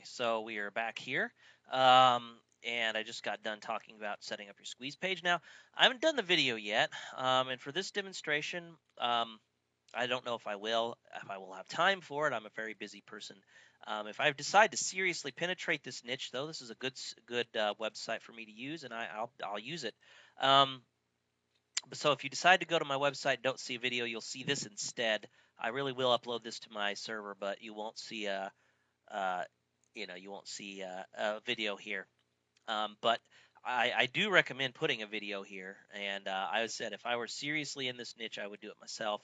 so we are back here. And I just got done talking about setting up your squeeze page. Now, I haven't done the video yet, and for this demonstration, I don't know if I will have time for it. I'm a very busy person. If I decide to seriously penetrate this niche, though, this is a good website for me to use, and I'll use it. Um, so if you decide to go to my website, don't see a video, you'll see this instead. I really will upload this to my server, but you won't see uh, you won't see a video here. But I do recommend putting a video here. And I said if I were seriously in this niche, I would do it myself.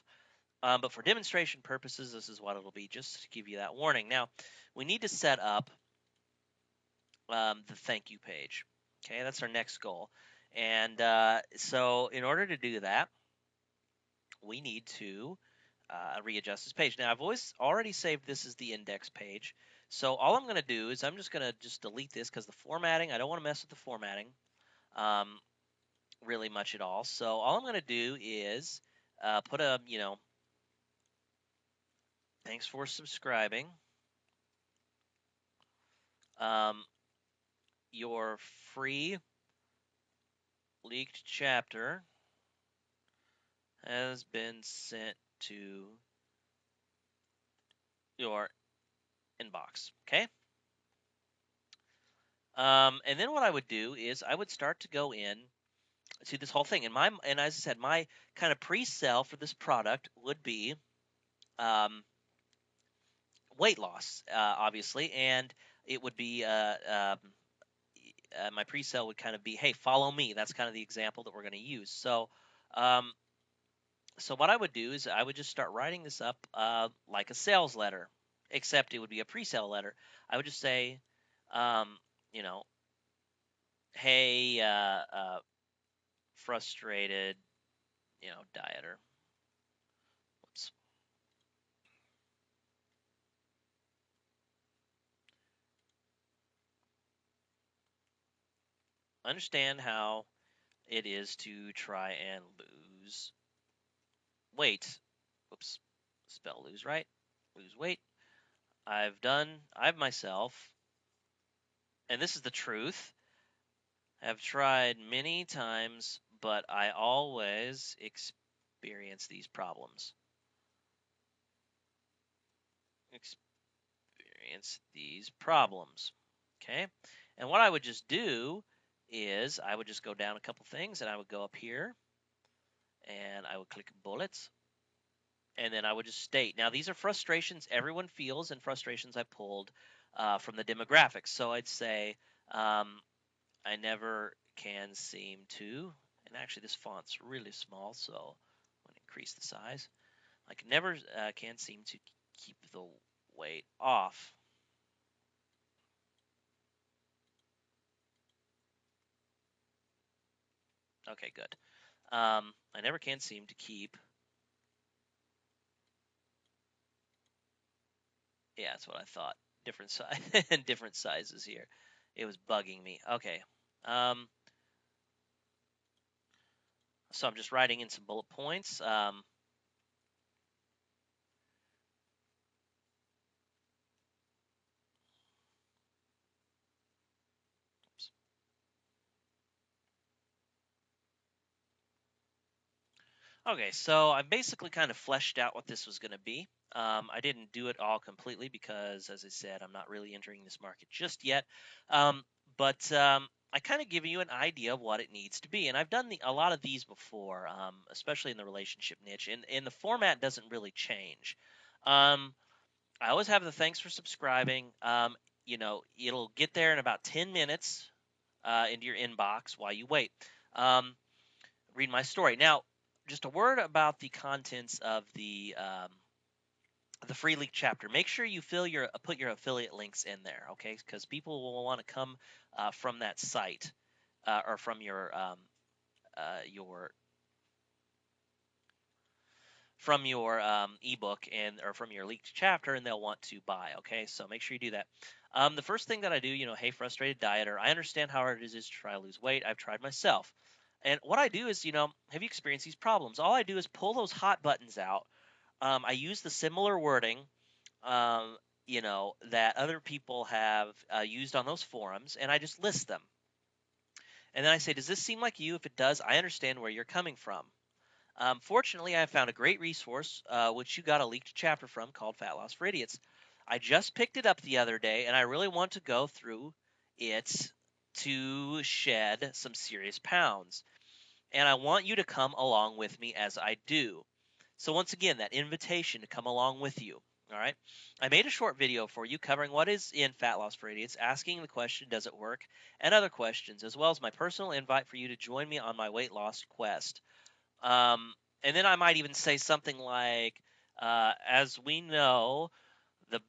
But for demonstration purposes, this is what it'll be, just to give you that warning. Now, we need to set up the thank you page. Okay, that's our next goal. And so in order to do that, we need to readjust this page. Now, I've already saved this as the index page. So all I'm going to do is I'm just going to delete this because the formatting, I don't want to mess with the formatting um, really much at all. So all I'm going to do is put a, thanks for subscribing. Your free leaked chapter has been sent to your inbox. Okay. And then what I would do is I would start to go in to this whole thing. And as I said, my kind of pre-sale for this product would be weight loss, obviously, and it would be my pre-sale would kind of be, hey, follow me. That's kind of the example that we're going to use. Um, so what I would do is I would just start writing this up like a sales letter, except it would be a pre-sale letter. I would just say, um, you know, hey, frustrated, dieter. Whoops. Understand how it is to try and lose weight. Whoops. Spell lose right. Lose weight. I've myself, and this is the truth, have tried many times, but I always experience these problems. Experience these problems. Okay. And what I would just do is I would just go down a couple things and I would go up here and I would click bullets and then I would just state. Now, these are frustrations everyone feels and frustrations I pulled from the demographics. So I'd say, I never can seem to, and actually this font's really small, so I'm going to increase the size. I can never can seem to keep the weight off. Okay, good. I never can seem to keep. Yeah, that's what I thought. Different size and different sizes here. It was bugging me. Okay. So I'm just writing in some bullet points. Okay, so I basically kind of fleshed out what this was going to be. I didn't do it all completely because, as I said, I'm not really entering this market just yet. Um, but I kind of give you an idea of what it needs to be. And I've done a lot of these before, especially in the relationship niche. And the format doesn't really change. Um, I always have the thanks for subscribing. It'll get there in about 10 minutes into your inbox while you wait. Um, Read my story. Now, just a word about the contents of the free leak chapter. Make sure you put your affiliate links in there, okay? Because people will want to come from that site or from your ebook and or from your leaked chapter, and they'll want to buy. Okay, so make sure you do that. The first thing that I do, hey, frustrated dieter, I understand how hard it is to try to lose weight. I've tried myself. And what I do is, have you experienced these problems? All I do is pull those hot buttons out. I use the similar wording, um, that other people have used on those forums, and I just list them. And then I say, does this seem like you? If it does, I understand where you're coming from. Fortunately, I found a great resource, which you got a leaked chapter from, called Fat Loss for Idiots. I just picked it up the other day, and I really want to go through it to shed some serious pounds. And I want you to come along with me as I do. So once again, that invitation to come along with you. All right. I made a short video for you covering what is in Fat Loss for Idiots, asking the question, does it work, and other questions, as well as my personal invite for you to join me on my weight loss quest. And then I might even say something like, as we know, the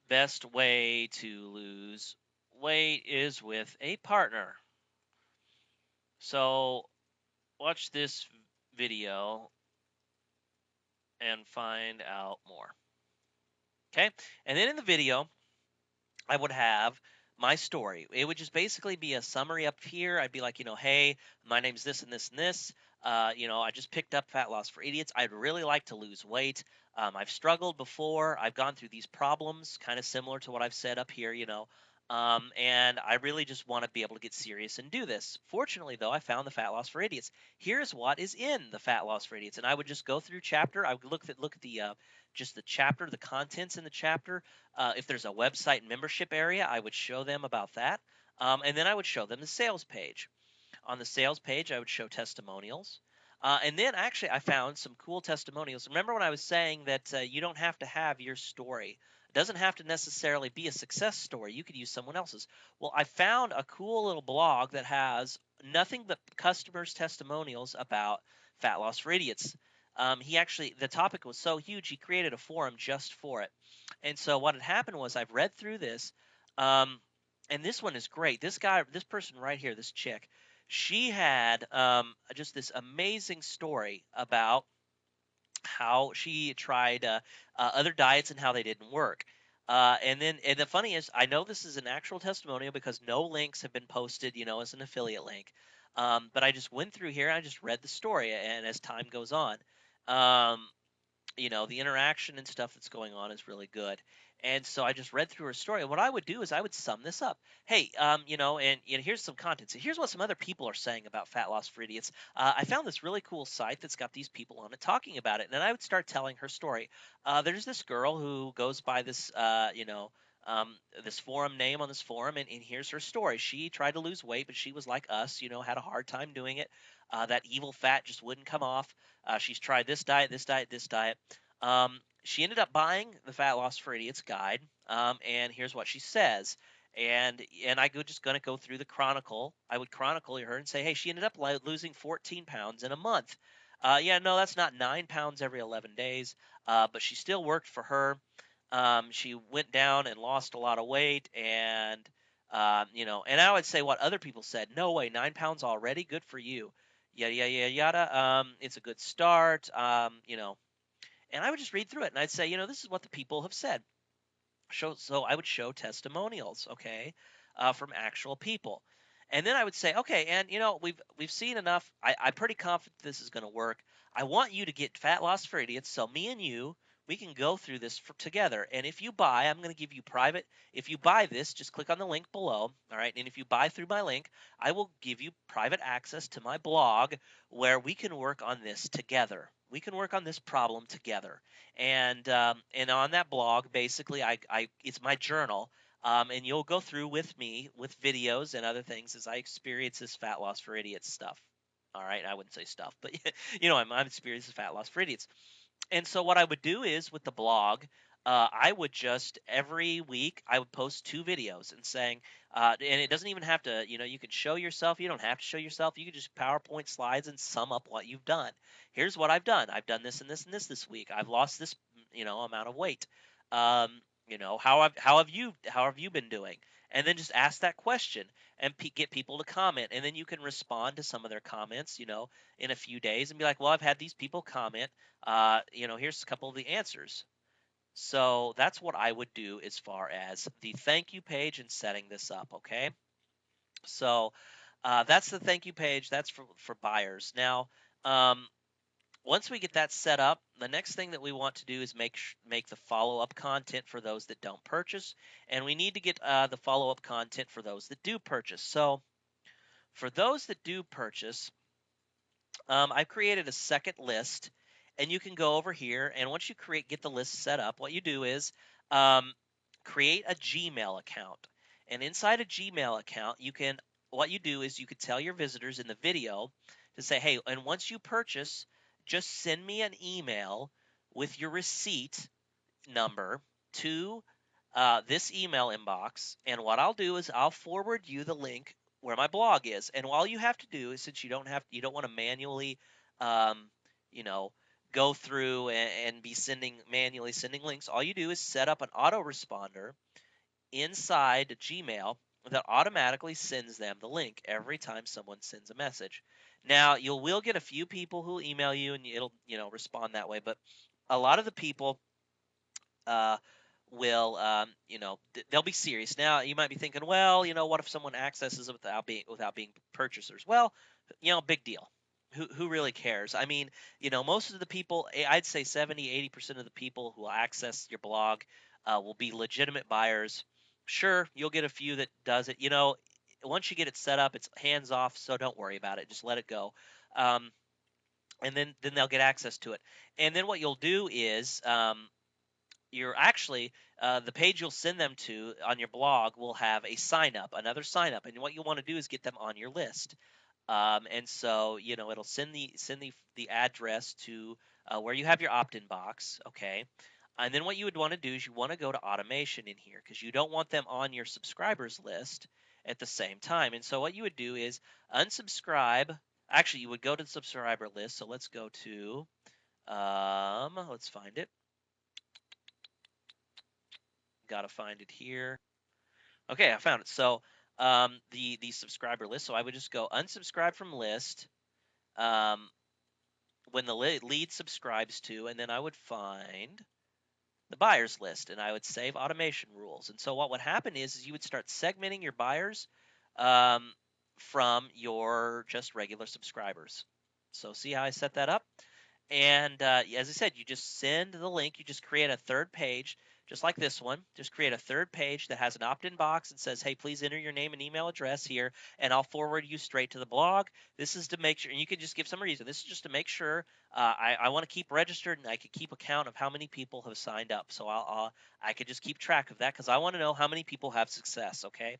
best way to lose weight is with a partner. So watch this video and find out more. Okay. And then in the video, I would have my story. It would just basically be a summary up here. I'd be like, hey, my name's this and this and this. I just picked up Fat Loss for Idiots. I'd really like to lose weight. I've struggled before. I've gone through these problems, kind of similar to what I've said up here, and I really just want to be able to get serious and do this. Fortunately, though, I found the Fat Loss for Idiots. Here's what is in the Fat Loss for Idiots, and I would just go through chapter. I would look at the just the chapter, the contents in the chapter. If there's a website membership area, I would show them about that, and then I would show them the sales page. On the sales page, I would show testimonials. And then actually, I found some cool testimonials. Remember when I was saying that you don't have to have your story? It doesn't have to necessarily be a success story. You could use someone else's. Well, I found a cool little blog that has nothing but customers' testimonials about Fat Loss for Idiots. The topic was so huge, he created a forum just for it. And so what had happened was I've read through this, and this one is great. This person right here, this chick, she had just this amazing story about how she tried other diets and how they didn't work. And the funny is, I know this is an actual testimonial because no links have been posted, as an affiliate link. But I just went through here and I just read the story, and as time goes on, um, the interaction and stuff that's going on is really good. And so I just read through her story. And what I would do is I would sum this up. Hey, and here's some content. So here's what some other people are saying about Fat Loss for Idiots. I found this really cool site that's got these people on it talking about it. And then I would start telling her story. There's this girl who goes by this, this forum name on this forum, and here's her story. She tried to lose weight, but she was like us, had a hard time doing it. That evil fat just wouldn't come off. She's tried this diet, this diet, this diet. She ended up buying the Fat Loss for Idiots guide, and here's what she says. And I just gonna go through the chronicle. I would chronicle her and say, hey, she ended up losing 14 pounds in a month. Yeah, no, that's not 9 pounds every 11 days, but she still worked for her. She went down and lost a lot of weight, and and I would say what other people said. No way, 9 pounds already, good for you. Yada yada yada yada. It's a good start. And I would just read through it and I'd say, this is what the people have said. So I would show testimonials, okay, from actual people. And then I would say, okay, and we've seen enough. I'm pretty confident this is going to work. I want you to get Fat Loss for Idiots, so me and you, we can go through this together. And if you buy, I'm going to give you private. If you buy this, just click on the link below, all right? And if you buy through my link, I will give you private access to my blog where we can work on this together. We can work on this problem together. And on that blog, basically, I it's my journal. And you'll go through with me with videos and other things as I experience this Fat Loss for Idiots stuff. All right, I wouldn't say stuff, but I'm experiencing Fat Loss for Idiots. And so what I would do is with the blog, I would just every week I would post 2 videos and saying, and it doesn't even have to, you can show yourself. You don't have to show yourself. You can just PowerPoint slides and sum up what you've done. Here's what I've done. I've done this and this and this week. I've lost this, amount of weight. How have you been doing? And then just ask that question and get people to comment, and then you can respond to some of their comments, in a few days and be like, well, I've had these people comment. Here's a couple of the answers. So that's what I would do as far as the thank you page and setting this up. Okay. So that's the thank you page. That's for buyers. Now, once we get that set up, the next thing that we want to do is make the follow-up content for those that don't purchase, and we need to get the follow-up content for those that do purchase. So for those that do purchase, I've created a second list, and you can go over here, and once you get the list set up, what you do is um, create a Gmail account. And inside a Gmail account, what you do is you could tell your visitors in the video to say, hey, and once you purchase, just send me an email with your receipt number to this email inbox, and what I'll do is I'll forward you the link where my blog is. And all you have to do is, since you don't want to manually, um, you know, go through and be manually sending links, all you do is set up an autoresponder inside Gmail that automatically sends them the link every time someone sends a message. Now, you will get a few people who email you, and it'll respond that way, but a lot of the people uh, will they'll be serious. Now you might be thinking, well, what if someone accesses it without being purchasers? Well, big deal. Who really cares? I mean, most of the people, I'd say 70-80% of the people who will access your blog will be legitimate buyers. Sure, you'll get a few that does it. Once you get it set up, it's hands off, so don't worry about it. Just let it go. And then they'll get access to it. And then what you'll do is you're actually the page you'll send them to on your blog will have another sign up, and what you want to do is get them on your list. And so it'll send the address to where you have your opt-in box, okay? And then what you would want to do is you want to go to automation in here because you don't want them on your subscribers list at the same time. And so what you would do is unsubscribe. Actually, you would go to the subscriber list. So let's go to let's find it. Got to find it here. Okay, I found it. So the subscriber list. So I would just go unsubscribe from list when the lead subscribes to, and then I would find the buyers list, and I would save automation rules. And so what would happen is you would start segmenting your buyers from your just regular subscribers. So see how I set that up? And as I said, you just send the link. You just create a third page, just like this one. Just create a third page that has an opt-in box and says, hey, please enter your name and email address here, and I'll forward you straight to the blog. This is to make sure, and you can just give some reason. This is just to make sure I want to keep registered, and I could keep account of how many people have signed up. So I could just keep track of that because I want to know how many people have success, okay?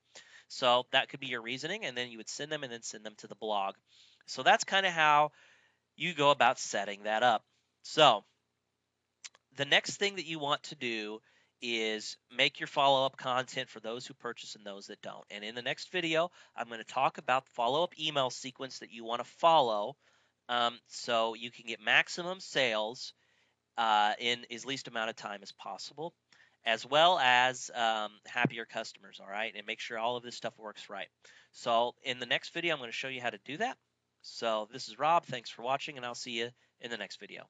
So that could be your reasoning, and then you would send them to the blog. So that's kind of how you go about setting that up. So the next thing that you want to do is make your follow-up content for those who purchase and those that don't. And in the next video, I'm going to talk about the follow-up email sequence that you want to follow so you can get maximum sales in as least amount of time as possible, as well as happier customers, all right? And make sure all of this stuff works right. So in the next video, I'm going to show you how to do that. So this is Rob. Thanks for watching, and I'll see you in the next video.